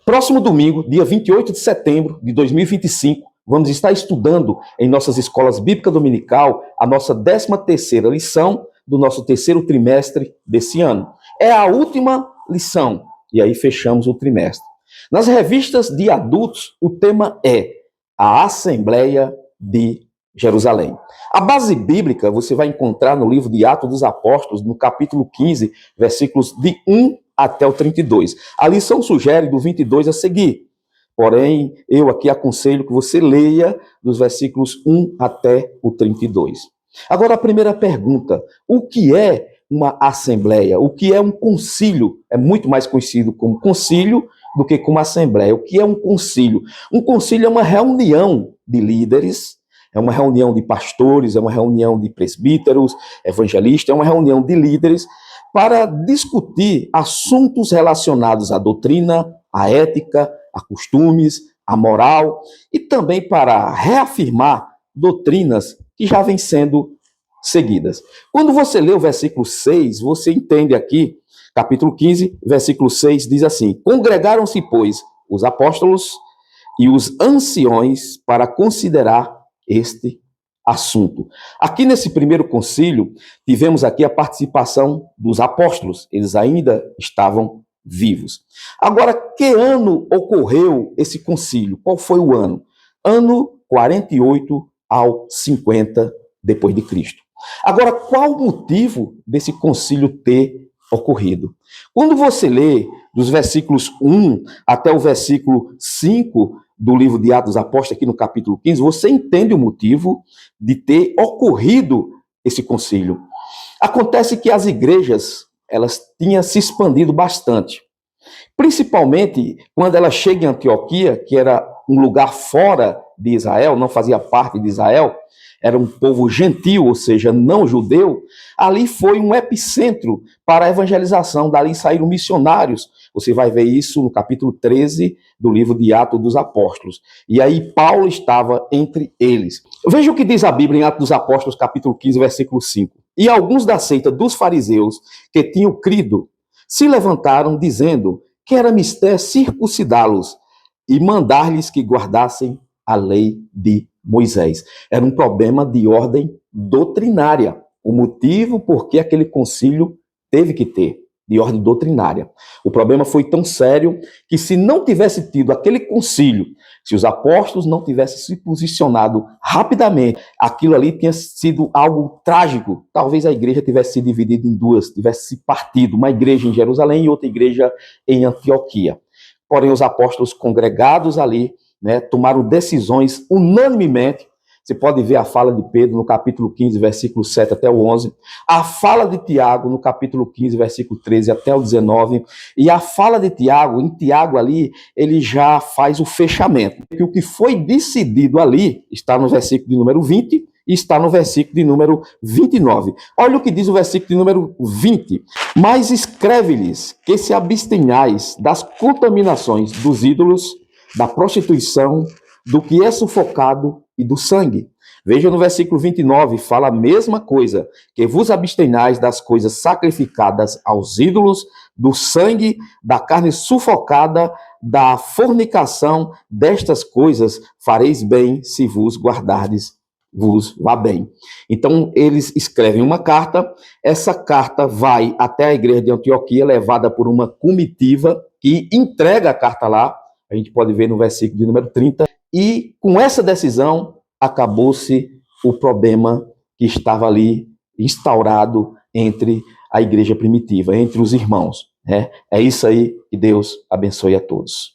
Próximo domingo, dia 28 de setembro de 2025, vamos estar estudando em nossas escolas bíblica dominical a nossa 13ª lição do nosso terceiro trimestre desse ano. É a última lição, e aí fechamos o trimestre. Nas revistas de adultos, o tema é a Assembleia de Jerusalém. A base bíblica você vai encontrar no livro de Atos dos Apóstolos, no capítulo 15, versículos de 1 até o 32. A lição sugere do 22 a seguir. Porém, eu aqui aconselho que você leia dos versículos 1 até o 32. Agora, a primeira pergunta: o que é uma assembleia? O que é um concílio? É muito mais conhecido como concílio do que como assembleia. O que é um concílio? Um concílio é uma reunião de líderes, é uma reunião de pastores, é uma reunião de presbíteros, evangelistas, é uma reunião de líderes para discutir assuntos relacionados à doutrina, à ética, a costumes, à moral e também para reafirmar doutrinas que já vêm sendo seguidas. Quando você lê o versículo 6, você entende aqui, capítulo 15, versículo 6, diz assim: congregaram-se, pois, os apóstolos e os anciões para considerar este assunto. Aqui nesse primeiro concílio, tivemos aqui a participação dos apóstolos, eles ainda estavam vivos. Agora, que ano ocorreu esse concílio? Qual foi o ano? Ano 48 ao 50 depois de Cristo. Agora, qual o motivo desse concílio ter ocorrido? Quando você lê dos versículos 1 até o versículo 5 do livro de Atos dos Apóstolos, aqui no capítulo 15, você entende o motivo de ter ocorrido esse concílio. Acontece que as igrejas, elas tinham se expandido bastante. Principalmente quando ela chega em Antioquia, que era um lugar fora de Israel, não fazia parte de Israel, era um povo gentil, ou seja, não judeu, ali foi um epicentro para a evangelização, dali saíram missionários. Você vai ver isso no capítulo 13 do livro de Atos dos Apóstolos. E aí Paulo estava entre eles. Veja o que diz a Bíblia em Atos dos Apóstolos, capítulo 15, versículo 5. E alguns da seita dos fariseus que tinham crido se levantaram dizendo que era mister circuncidá-los e mandar-lhes que guardassem a lei de Moisés. Era um problema de ordem doutrinária. O motivo por que aquele concílio teve que ter, de ordem doutrinária. O problema foi tão sério que se não tivesse tido aquele concílio, se os apóstolos não tivessem se posicionado rapidamente, aquilo ali tinha sido algo trágico. Talvez a igreja tivesse se dividido em duas, tivesse se partido, uma igreja em Jerusalém e outra igreja em Antioquia. Porém, os apóstolos congregados ali, tomaram decisões unanimemente. Você pode ver a fala de Pedro no capítulo 15, versículo 7 até o 11, a fala de Tiago no capítulo 15, versículo 13 até o 19, e a fala de Tiago, em Tiago ali, ele já faz o fechamento. E o que foi decidido ali está no versículo de número 20 e está no versículo de número 29. Olha o que diz o versículo de número 20. Mas escreve-lhes que se abstenhais das contaminações dos ídolos, da prostituição, do que é sufocado e do sangue. Veja no versículo 29, fala a mesma coisa, que vos abstenhais das coisas sacrificadas aos ídolos, do sangue, da carne sufocada, da fornicação, destas coisas fareis bem se vos guardardes, vos vá bem. Então, eles escrevem uma carta, essa carta vai até a igreja de Antioquia, levada por uma comitiva, que entrega a carta lá, a gente pode ver no versículo de número 30, e com essa decisão acabou-se o problema que estava ali instaurado entre a igreja primitiva, entre os irmãos. É isso aí, que Deus abençoe a todos.